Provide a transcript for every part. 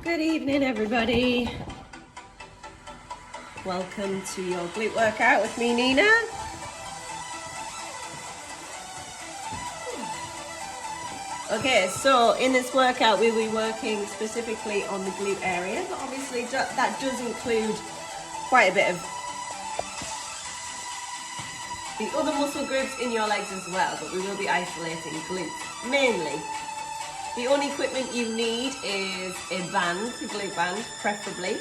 Good evening, everybody. Welcome to your glute workout with me, Nina. Okay, so in this workout we'll be working specifically on the glute area, but obviously that does include quite a bit of the other muscle groups in your legs as well, but we will be isolating glutes mainly. The only equipment you need is a band, a glute band preferably,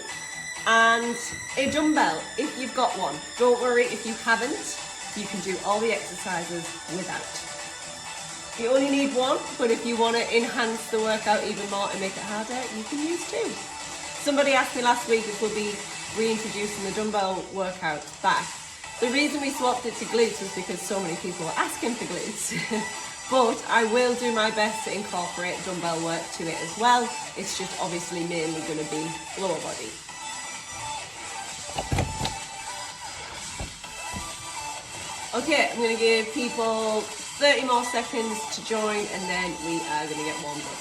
and a dumbbell if you've got one. Don't worry if you haven't, you can do all the exercises without. You only need one, but if you want to enhance the workout even more and make it harder, you can use two. Somebody asked me last week if we'll be reintroducing the dumbbell workout back. The reason we swapped it to glutes was because so many people were asking for glutes. But I will do my best to incorporate dumbbell work to it as well. It's just obviously mainly going to be lower body. Okay, I'm going to give people 30 more seconds to join and then we are going to get warmed up.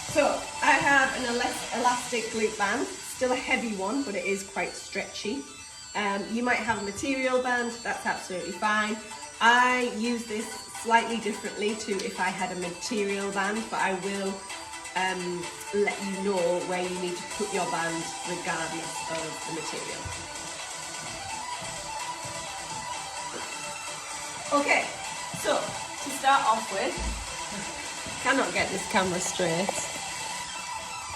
So I have an elastic glute band, still a heavy one, but it is quite stretchy. You might have a material band, that's absolutely fine. I use this slightly differently to if I had a material band, but I will let you know where you need to put your band regardless of the material. Okay, so to start off with, cannot get this camera straight.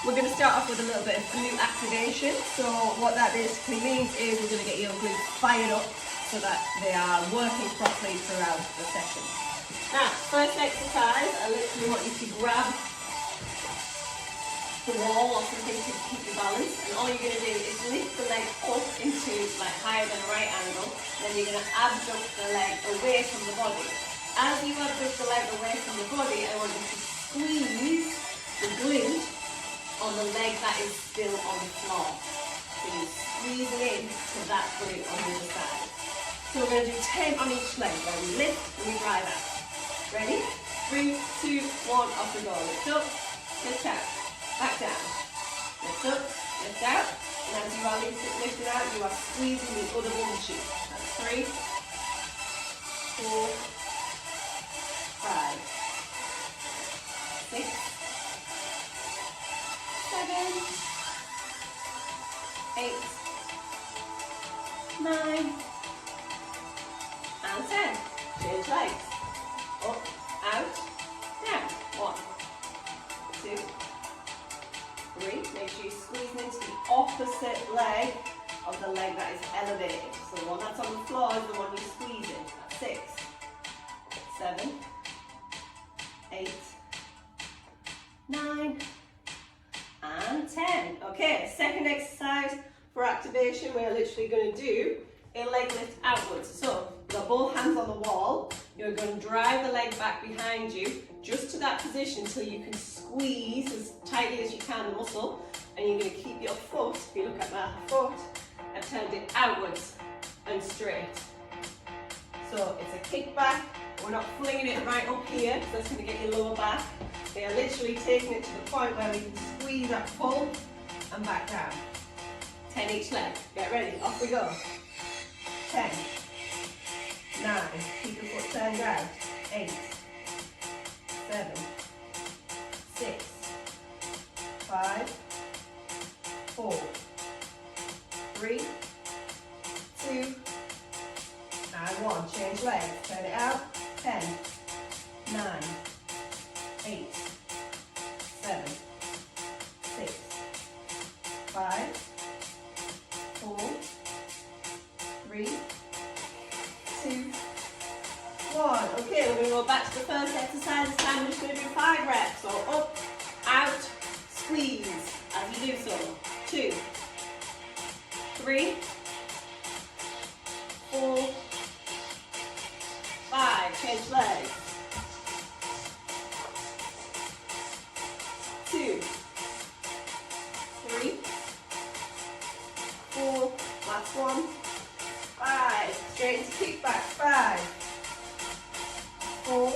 We're going to start off with a little bit of glute activation. So what that basically means is we're going to get your glutes fired up so that they are working properly throughout the session. Now, first exercise, I literally want you to grab the wall or something to keep your balance, and all you're going to do is lift the leg up into like higher than a right angle, then you're going to abduct the leg away from the body. As you abduct the leg away from the body, I want you to squeeze the glute on the leg that is still on the floor. So you're squeezing in to that glute on the other side. So we're going to do 10 on each leg, where we lift and we drive out. Ready? 3, 2, 1, off we go. Lift up, lift out, back down. Lift up, lift out. And as you are lifting out, you are squeezing the other bum cheek. That's 3, 4, 5, 6, 7, 8, 9, and 10. Change legs. Up, out, down. 1, 2, 3. Make sure you're squeezing into the opposite leg of the leg that is elevated. So the one that's on the floor is the one you're squeezing. That's 6, 7, 8, 9, and 10. Okay, second exercise for activation, we're literally going to do a leg lift outwards. So you've got both hands on the wall. You're going to drive the leg back behind you, just to that position until you can squeeze as tightly as you can the muscle, and you're going to keep your foot, if you look at my foot, I've turned it outwards and straight. So it's a kick back. We're not flinging it right up here because that's going to get your lower back. They are literally taking it to the point where we can squeeze that pull and back down. 10 each leg. Get ready. Off we go. 10, 9, keep your foot turned out. 8, 7, 6, 5, 4, 3, 2, and 1. Change legs. Turn it out. 10, 9, 8, 7, 6, 5, 4, 3, 2, 1. Okay, we're going to go back to the first exercise. This time we're just going to do 5 reps. So up, out, squeeze as you do so. 2, 3, 4, 5. Change legs. 2, 3, 4, last one, 5, straight into kick back, 5, 4,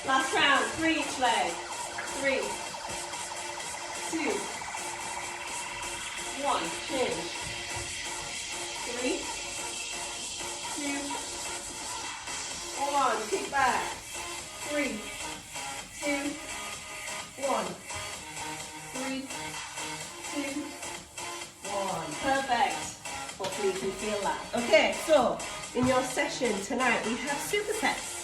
Last round, 3 each leg. 3, 2, 1. Change. 3, 2, 1. Kick back. 3, 2, 1. 3, 2, 1. Perfect. Hopefully you can feel that. Okay, so in your session tonight we have supersets.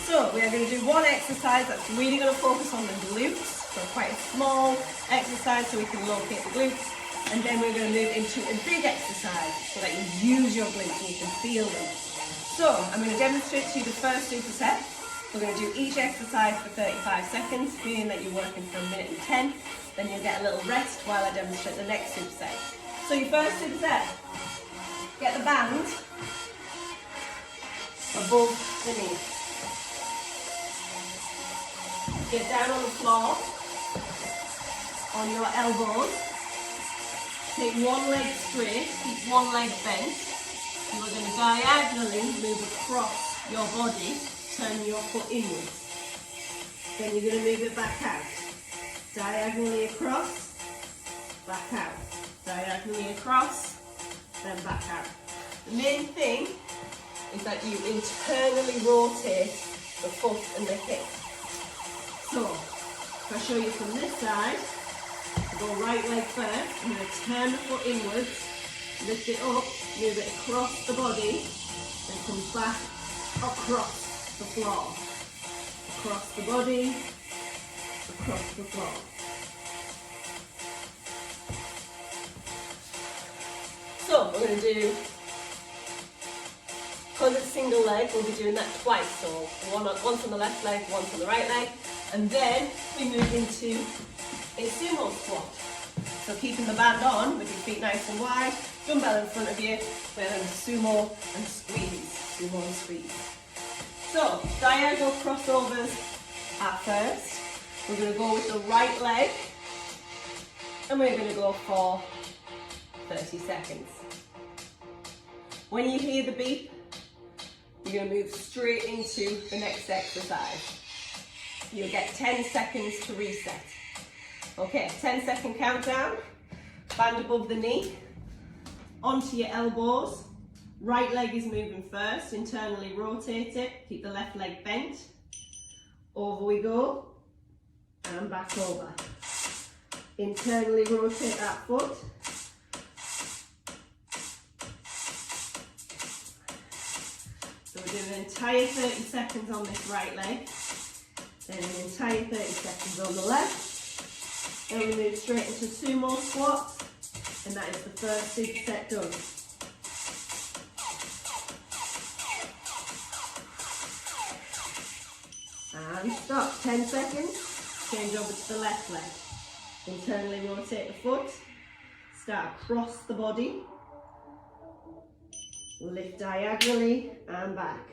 So we are going to do one exercise that's really going to focus on the glutes. So quite a small exercise so we can locate the glutes. And then we're going to move into a big exercise so that you use your glutes and you can feel them. So I'm going to demonstrate to you the first superset. We're going to do each exercise for 35 seconds, meaning that you're working for 1 minute and 10. Then you'll get a little rest while I demonstrate the next superset. So your first superset, get the band above the knee. Get down on the floor, on your elbows. Take one leg straight, keep one leg bent. And we're going to diagonally move across your body, turning your foot inwards. Then you're going to move it back out. Diagonally across, back out. Diagonally across, then back out. The main thing is that you internally rotate the foot and the hip. So, if I show you from this side, go right leg first, I'm going to turn the foot inwards, lift it up, move it across the body, then come back across the floor. Across the body, across the floor. So we're going to do, because it's single leg, we'll be doing that twice. So once on the left leg, once on the right leg. And then we move into a sumo squat. So keeping the band on with your feet nice and wide, dumbbell in front of you, we're going to sumo and squeeze. Sumo and squeeze. So diagonal crossovers at first. We're going to go with the right leg. And we're going to go for 30 seconds. When you hear the beep, you're going to move straight into the next exercise. You'll get 10 seconds to reset. Okay, 10-second countdown. Band above the knee. Onto your elbows. Right leg is moving first. Internally rotate it. Keep the left leg bent. Over we go. And back over. Internally rotate that foot. So we're doing an entire 30 seconds on this right leg. Then an entire 30 seconds on the left. Then we move straight into sumo squats. And that is the first superset done. And stop. 10 seconds. Change over to the left leg. Internally rotate the foot. Start across the body. Lift diagonally and back.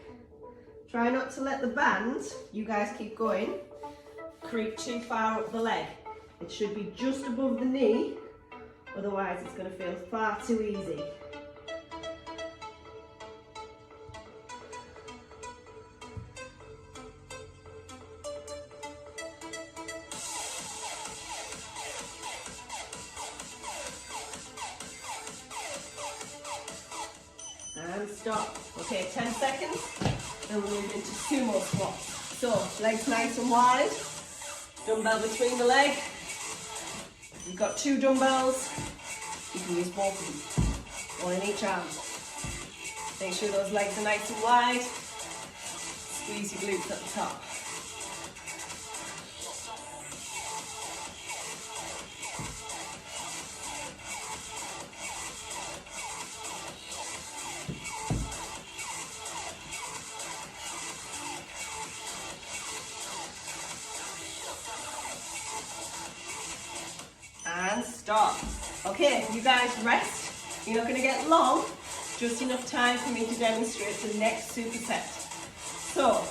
Try not to let the band, you guys keep going, creep too far up the leg. It should be just above the knee, otherwise it's going to feel far too easy. And stop. Okay, 10 seconds. Then we'll move into sumo squats. So, legs nice and wide. Dumbbell between the leg. If you've got 2 dumbbells, you can use both of them. One in each arm. Make sure those legs are nice and wide. Squeeze your glutes at the top. And stop. Okay, you guys rest. You're not going to get long, just enough time for me to demonstrate the next superset. So,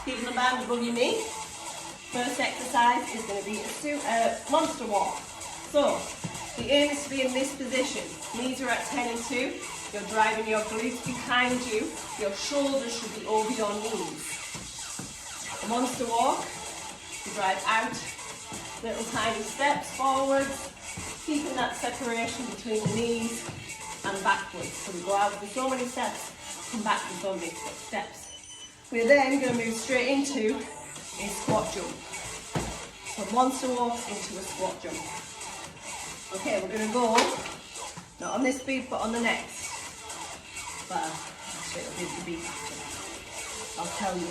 keeping the band above your knee. First exercise is going to be a monster walk. So, the aim is to be in this position. Knees are at 10 and 2. You're driving your glutes behind you. Your shoulders should be over your knees. The monster walk, you drive out, little tiny steps forwards, keeping that separation between the knees and backwards. So we go out for so many steps, come back for so many steps. We're then going to move straight into a squat jump. So monster walk into a squat jump. Okay, we're going to go, not on this beat, but on the next. But actually it'll be the beat after. I'll tell you.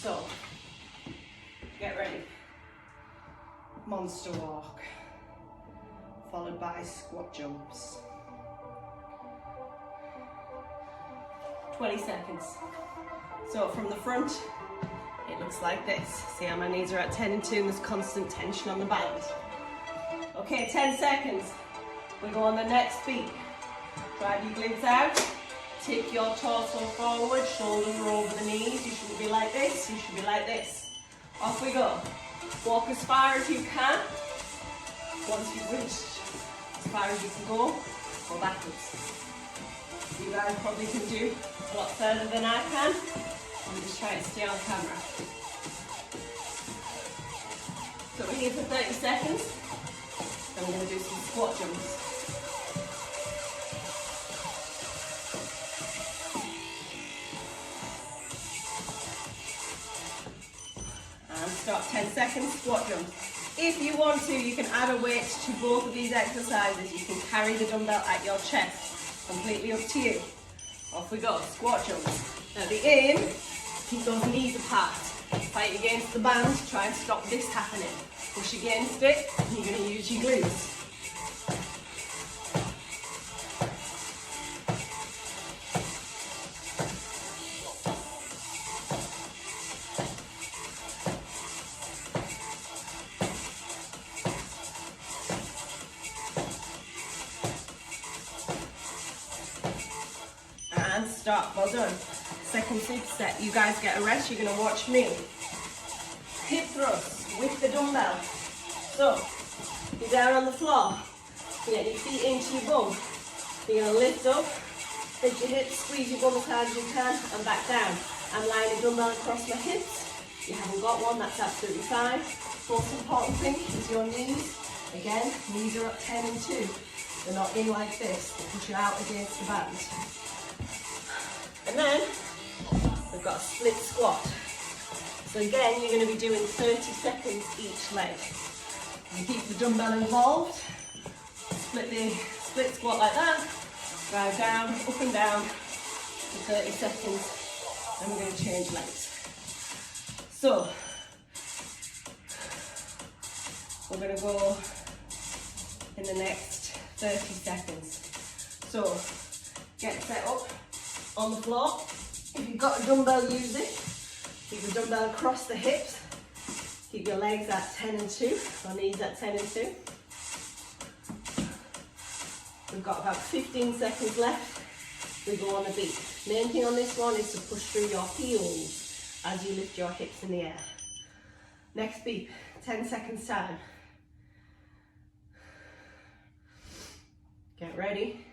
So, get ready. Monster walk, followed by squat jumps. 20 seconds. So from the front, it looks like this. See how my knees are at 10 and 2 and there's constant tension on the band. Okay, 10 seconds. We go on the next beat. Drive your glutes out. Take your torso forward, shoulders are over the knees. You shouldn't be like this, you should be like this. Off we go. Walk as far as you can. Once you've reached as far as you can go backwards. You guys probably can do a lot further than I can. I'm just trying to stay on camera. So we're here for 30 seconds. Then we're going to do some squat jumps. And start 10 seconds, squat jumps. If you want to, you can add a weight to both of these exercises. You can carry the dumbbell at your chest. Completely up to you. Off we go, squat jumps. Now the aim, keep those knees apart. Fight against the band, try and stop this happening. Push against it, and you're going to use your glutes. And stop, well done. Second superset, you guys get a rest, you're going to watch me. Hip thrusts with the dumbbell. So, you're down on the floor, you get your feet into your bum. You're going to lift up, lift your hips, squeeze your bum as hard as you can, and back down. I'm lying a dumbbell across my hips. If you haven't got one, that's absolutely fine. Most important thing is your knees. Again, knees are up 10 and 2. They're not in like this, they push you out against the band. And then, we've got a split squat. So again, you're going to be doing 30 seconds each leg. You keep the dumbbell involved, split squat like that, drive down, up and down for 30 seconds, and we're going to change legs. So, we're going to go in the next 30 seconds. So, get set up on the floor. If you've got a dumbbell, use it. Keep the dumbbell across the hips. Keep your legs at 10 and 2, or knees at 10 and 2. We've got about 15 seconds left. We go on a beat. Main thing on this one is to push through your heels as you lift your hips in the air. Next beat, 10 seconds time. Get ready.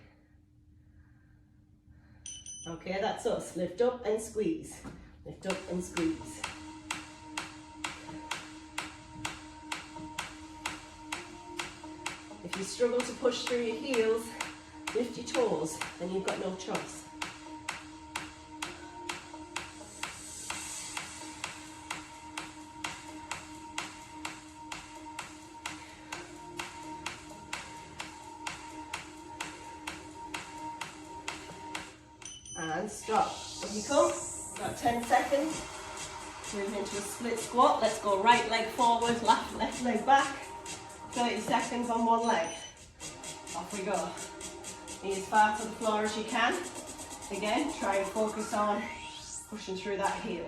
Okay, that's us. Lift up and squeeze. Lift up and squeeze. If you struggle to push through your heels, lift your toes, then you've got no choice. And stop. When you come, about 10 seconds. Move into a split squat. Let's go right leg forward, left leg back. 30 seconds on one leg. Off we go. Knee as far to the floor as you can. Again, try and focus on pushing through that heel.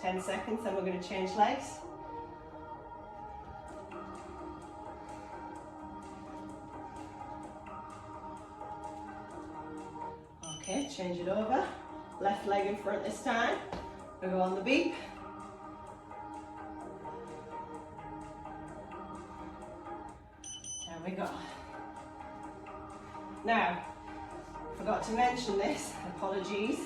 Ten seconds, then we're going to change legs. Okay, change it over. Left leg in front this time. We'll go on the beep. There we go. Now, forgot to mention this, apologies.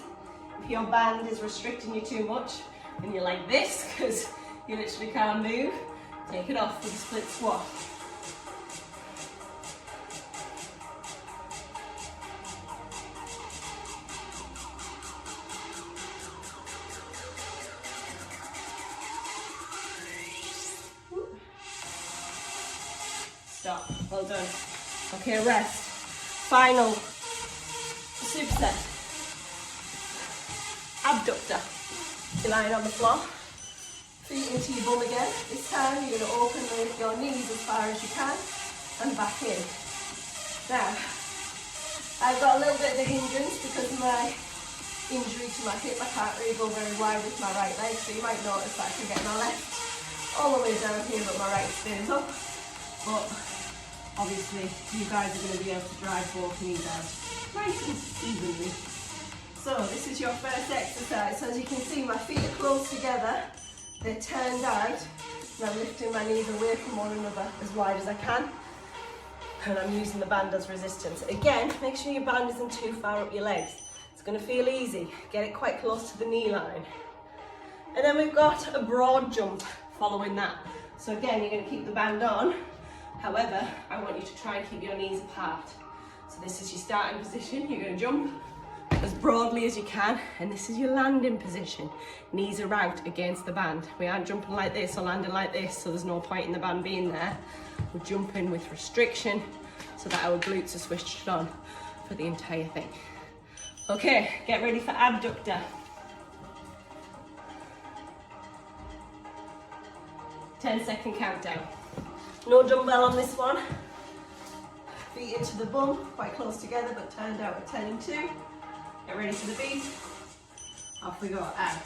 If your band is restricting you too much and you're like this because you literally can't move, take it off with a split squat. Stop. Well done. Okay, rest. Final superset. Abductor. You're lying on the floor. Feet into your bum again. This time you're going to open with your knees as far as you can and back in. Now, I've got a little bit of a hindrance because of my injury to my hip. I can't really go very wide with my right leg, so you might notice that I can get my left all the way down here, but my right stays up. But obviously, you guys are going to be able to drive both knees out nice and evenly. So this is your first exercise. So as you can see, my feet are close together. They're turned out. And I'm lifting my knees away from one another as wide as I can. And I'm using the band as resistance. Again, make sure your band isn't too far up your legs. It's going to feel easy. Get it quite close to the knee line. And then we've got a broad jump following that. So again, you're going to keep the band on. However, I want you to try and keep your knees apart. So this is your starting position. You're going to jump as broadly as you can, and this is your landing position. Knees are out against the band. We aren't jumping like this or landing like this, so there's no point in the band being there. We're jumping with restriction so that our glutes are switched on for the entire thing. Okay, get ready for abductor. 10-second countdown. No dumbbell on this one. Feet into the bum, quite close together, but turned out at 10 and 2. Get ready for the beat. Off we go, out.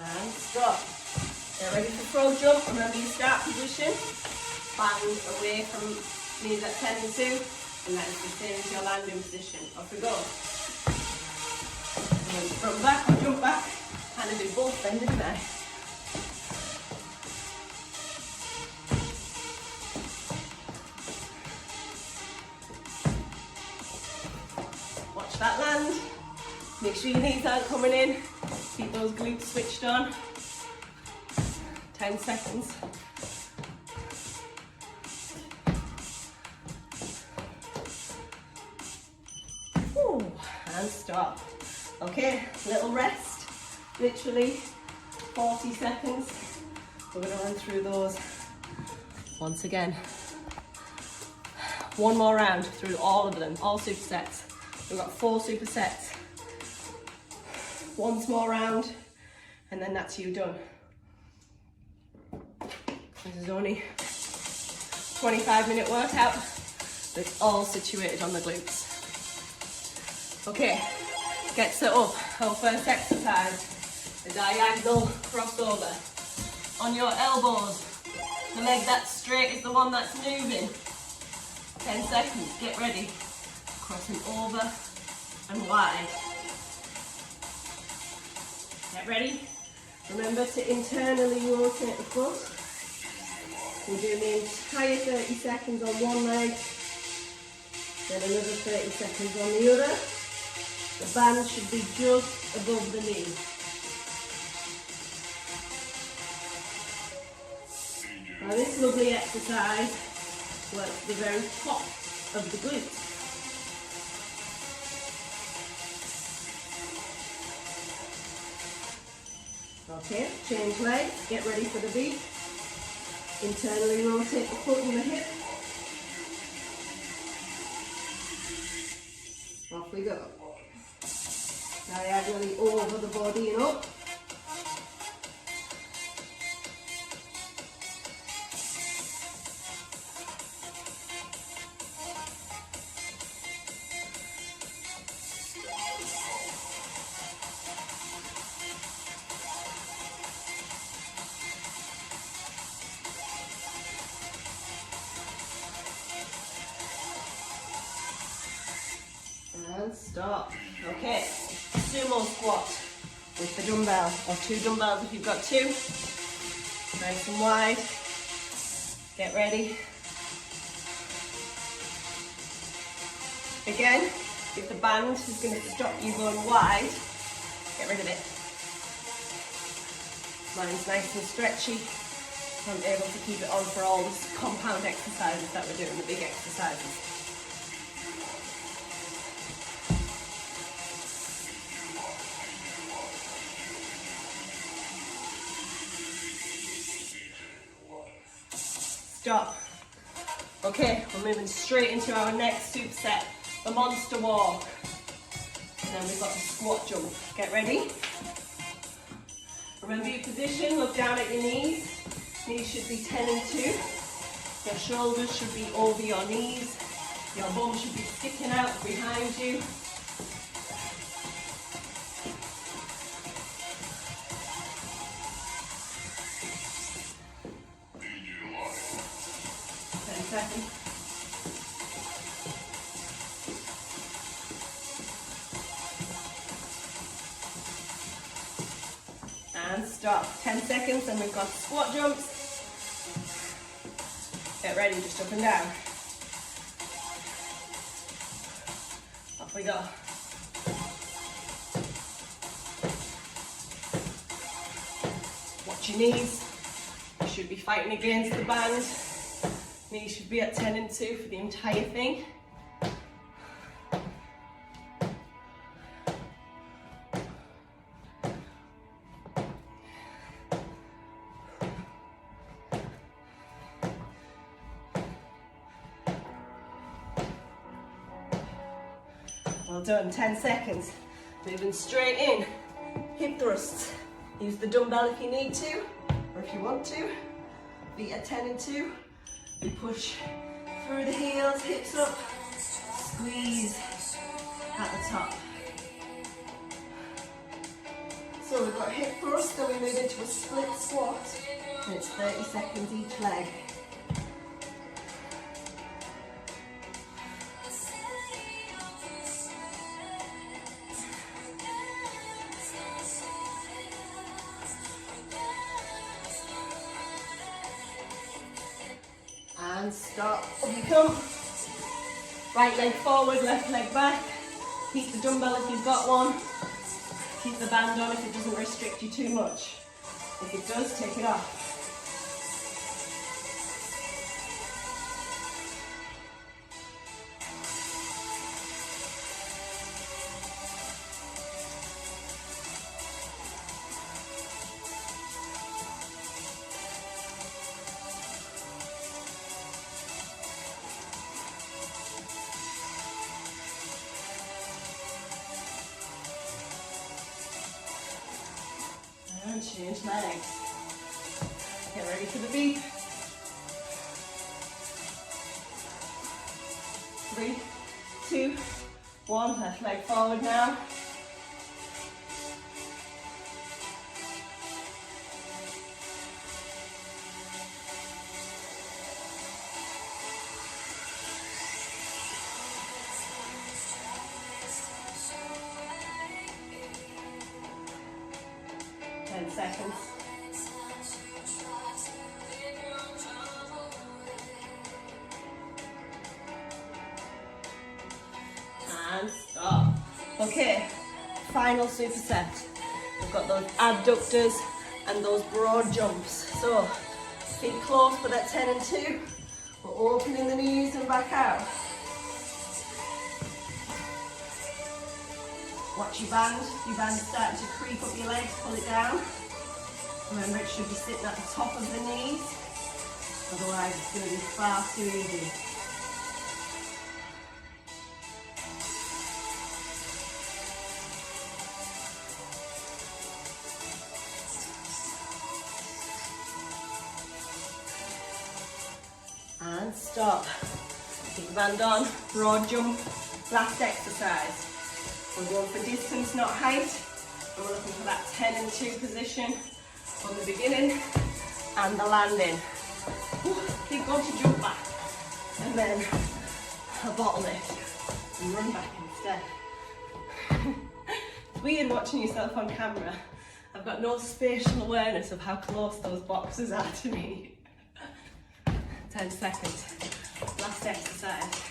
And stop. Get ready for frog jump. Remember your start position. Band away from knees at 10 and 2. And that is the same as your landing position. Off we go. And then front back or jump back. Kind of do both then, didn't I? Watch that land. Make sure your knees aren't coming in. Keep those glutes switched on. 10 seconds. Ooh, and stop. Okay, little rest. Literally 40 seconds. We're going to run through those once again. One more round through all of them, all supersets. We've got 4 supersets. One small round, and then that's you done. This is only 25-minute workout, but it's all situated on the glutes. Okay, get set up. Our first exercise, the diagonal crossover. On your elbows, the leg that's straight is the one that's moving. 10 seconds, get ready. Crossing over and wide. Get ready. Remember to internally rotate the foot. We're doing the entire 30 seconds on one leg, then another 30 seconds on the other. The band should be just above the knee. Now this lovely exercise works the very top of the glutes. Okay, change legs, get ready for the beat. Internally rotate the foot and the hip. Off we go. Diagonally over the body and up. And stop. Okay, sumo squat with the dumbbell, or 2 dumbbells if you've got 2. Nice and wide. Get ready. Again, if the band is going to stop you going wide, get rid of it. Mine's nice and stretchy. I'm able to keep it on for all the compound exercises that we're doing, the big exercises. Stop. Okay, we're moving straight into our next superset, the monster walk. And then we've got the squat jump. Get ready. Remember your position, look down at your knees. Knees should be 10 and 2. Your shoulders should be over your knees. Your bum should be sticking out behind you. Seconds. And stop. 10 seconds and we've got squat jumps. Get ready, just up and down. Off we go. Watch your knees. You should be fighting against the band. Knees should be at 10 and 2 for the entire thing. Well done, 10 seconds. Moving straight in. Hip thrusts. Use the dumbbell if you need to, or if you want to. Feet at 10 and 2. We push through the heels, hips up, squeeze at the top. So we've got hip thrust, then we move into a split squat, and it's 30 seconds each leg. And stop. Up you come. Right leg forward, left leg back. Keep the dumbbell if you've got one. Keep the band on if it doesn't restrict you too much. If it does, take it off. And change legs. Get ready for the beat. 3, 2, 1. Left leg forward now. Seconds. And stop. Okay, final superset. We've got those abductors and those broad jumps. So, feet close but at 10 and 2. We're opening the knees and back out. Watch your band. Your band is starting to creep up your legs, pull it down. Remember, it should be sitting at the top of the knees, otherwise it's going to be far too easy. And stop. Keep the band on, broad jump, last exercise. We're going for distance, not height, and we're looking for that 10 and 2 position on the beginning and the landing. Keep going to jump back and then a bottle lift and run back instead. It's weird watching yourself on camera. I've got no spatial awareness of how close those boxes are to me. 10 seconds. Last exercise.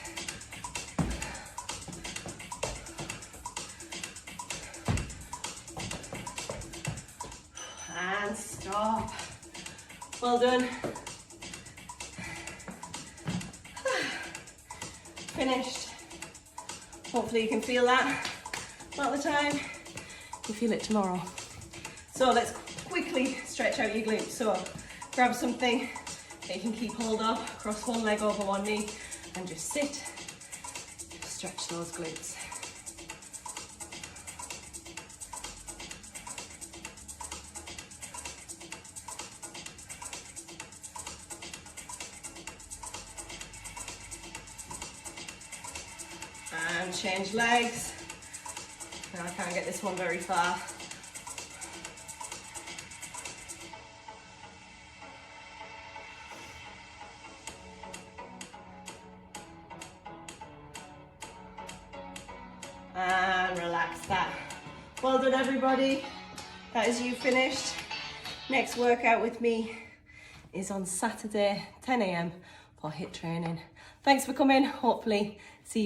And stop. Well done. Finished. Hopefully you can feel that. Not the time. You feel it tomorrow. So let's quickly stretch out your glutes. So grab something that you can keep hold of, cross one leg over one knee, and just sit. Stretch those glutes. And change legs. Now I can't get this one very far. And relax that. Well done everybody. That is you finished. Next workout with me is on Saturday, 10 AM for HIIT training. Thanks for coming. Hopefully